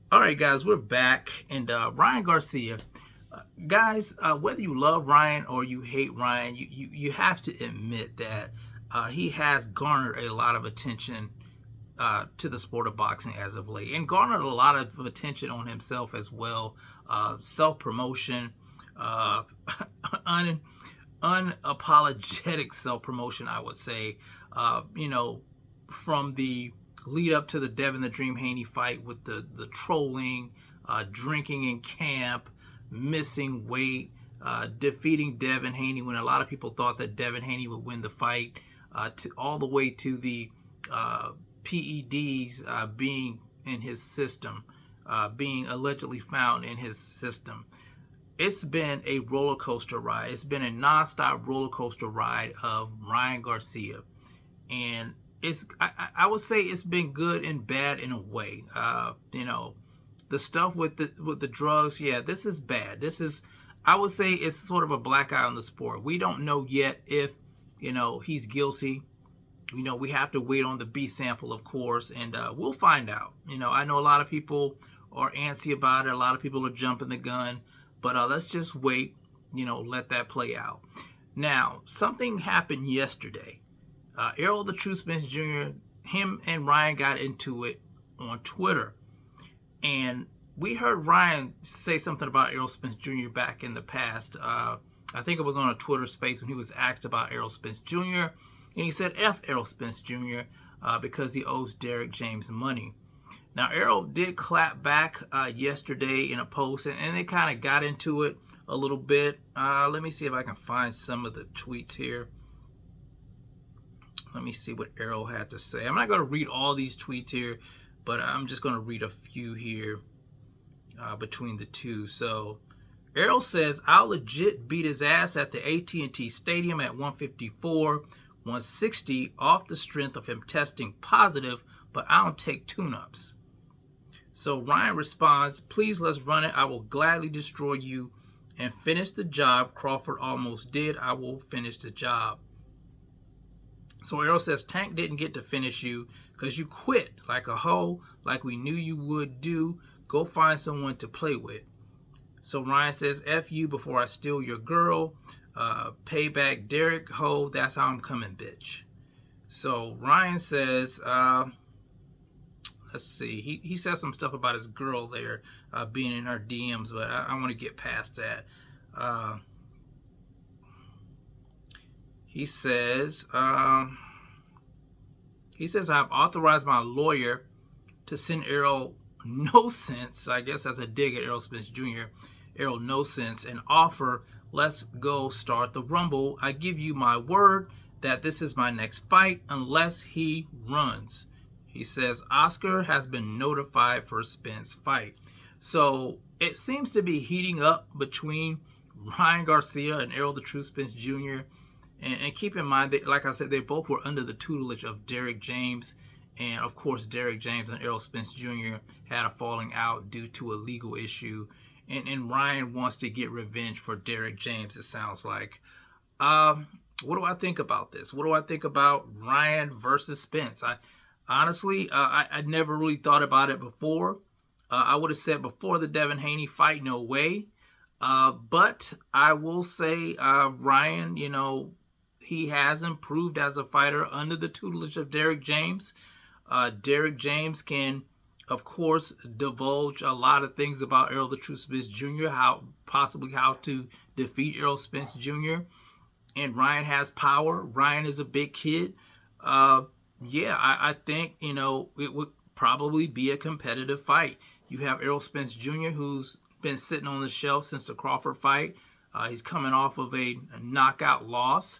All right, guys, we're back, and Ryan Garcia, guys, whether you love Ryan or you hate Ryan, you have to admit that he has garnered a lot of attention to the sport of boxing as of late, and garnered a lot of attention on himself as well. Self promotion, uh, un, unapologetic self promotion, I would say. You know, from the lead up to the Devin the Dream Haney fight with the trolling, drinking in camp, missing weight, defeating Devin Haney when a lot of people thought that Devin Haney would win the fight, to all the way to the PEDs being in his system, being allegedly found in his system. It's been a roller coaster ride. It's been a nonstop roller coaster ride of Ryan Garcia, and I would say it's been good and bad in a way. The stuff with the drugs, yeah, this is bad. This is, I would say, it's sort of a black eye on the sport. We don't know yet if he's guilty. We have to wait on the B sample, of course, and we'll find out. I know a lot of people are antsy about it. A lot of people are jumping the gun, but let's just wait. Let that play out. Now, something happened yesterday. Errol the True Spence Jr., him and Ryan got into it on Twitter. And we heard Ryan say something about Errol Spence Jr. back in the past. I think it was on a Twitter space when he was asked about Errol Spence Jr. And he said F Errol Spence Jr. Because he owes Derrick James money. Now, Errol did clap back yesterday in a post, and they kind of got into it a little bit. Let me see if I can find some of the tweets here. Let me see what Errol had to say. I'm not going to read all these tweets here, but I'm just going to read a few here between the two. So Errol says, I'll legit beat his ass at the AT&T Stadium at 154, 160 off the strength of him testing positive, but I don't take tune-ups. So Ryan responds, please, let's run it. I will gladly destroy you and finish the job Crawford almost did. I will finish the job. So Errol says, Tank didn't get to finish you because you quit like a hoe, like we knew you would do. Go find someone to play with. So Ryan says, F you before I steal your girl. Payback Derrick, hoe, that's how I'm coming, bitch. So Ryan says, let's see, he says some stuff about his girl there being in her DMs, but I want to get past that. He says, I've authorized my lawyer to send Errol no sense, I guess that's a dig at Errol Spence Jr., Errol no sense, and offer, let's go start the Rumble. I give you my word that this is my next fight unless he runs. He says, Oscar has been notified for Spence fight. So it seems to be heating up between Ryan Garcia and Errol the True Spence Jr., and keep in mind that, like I said, they both were under the tutelage of Derrick James. And, of course, Derrick James and Errol Spence Jr. had a falling out due to a legal issue. And Ryan wants to get revenge for Derrick James, it sounds like. What do I think about this? What do I think about Ryan versus Spence? I never really thought about it before. I would have said before the Devin Haney fight, no way. But I will say Ryan, he has improved as a fighter under the tutelage of Derrick James. Derrick James can, of course, divulge a lot of things about Errol the True Spence Jr., how to defeat Errol Spence Jr. And Ryan has power. Ryan is a big kid. I think, it would probably be a competitive fight. You have Errol Spence Jr., who's been sitting on the shelf since the Crawford fight. He's coming off of a knockout loss.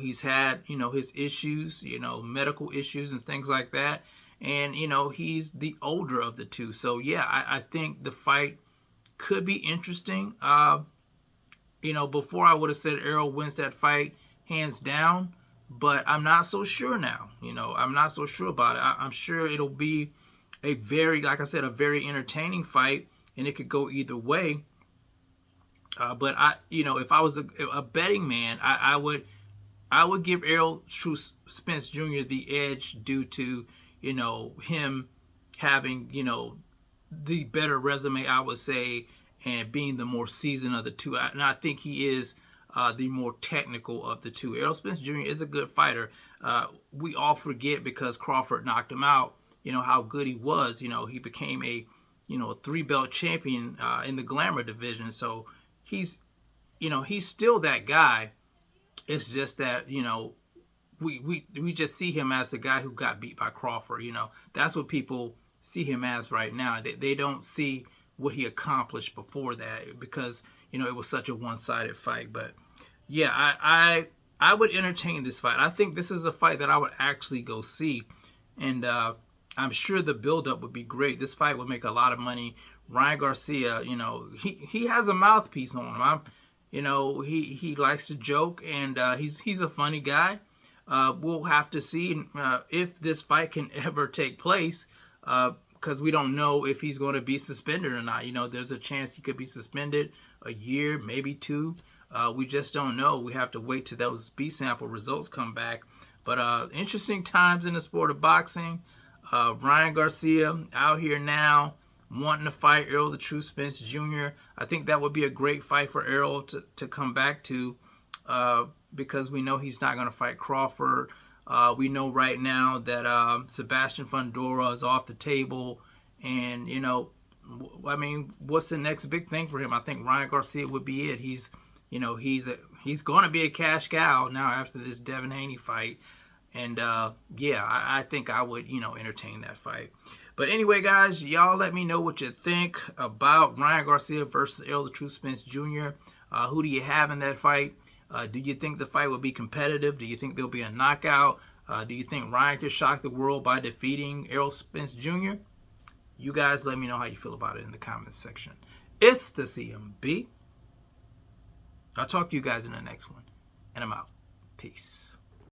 He's had, his issues, medical issues and things like that. And, he's the older of the two. So, yeah, I think the fight could be interesting. Before I would have said Errol wins that fight hands down. But I'm not so sure now. I'm not so sure about it. I'm sure it'll be a very entertaining fight. And it could go either way. But if I was a betting man, I would give Errol Spence Jr. the edge due to him having the better resume, I would say, and being the more seasoned of the two. And I think he is the more technical of the two. Errol Spence Jr. is a good fighter. We all forget because Crawford knocked him out, how good he was. He became a, a 3-belt champion in the Glamour division. So he's, he's still that guy. It's just that, we just see him as the guy who got beat by Crawford. That's what people see him as right now. They don't see what he accomplished before that because, it was such a one-sided fight. But yeah, I would entertain this fight. I think this is a fight that I would actually go see. And I'm sure the buildup would be great. This fight would make a lot of money. Ryan Garcia, he has a mouthpiece on him. He likes to joke, and he's a funny guy. We'll have to see if this fight can ever take place, because we don't know if he's going to be suspended or not. There's a chance he could be suspended a year, maybe 2. We just don't know. We have to wait till those B sample results come back. But interesting times in the sport of boxing. Ryan Garcia out here now wanting to fight Errol the True Spence Jr. I think that would be a great fight for Errol to come back to, because we know he's not going to fight Crawford. We know right now that Sebastian Fundora is off the table. And, what's the next big thing for him? I think Ryan Garcia would be it. He's going to be a cash cow now after this Devin Haney fight. And, yeah, I think I would, entertain that fight. But anyway, guys, y'all let me know what you think about Ryan Garcia versus Errol the True Spence Jr. Who do you have in that fight? Do you think the fight will be competitive? Do you think there'll be a knockout? Do you think Ryan could shock the world by defeating Errol Spence Jr.? You guys let me know how you feel about it in the comments section. It's the CMB. I'll talk to you guys in the next one. And I'm out. Peace.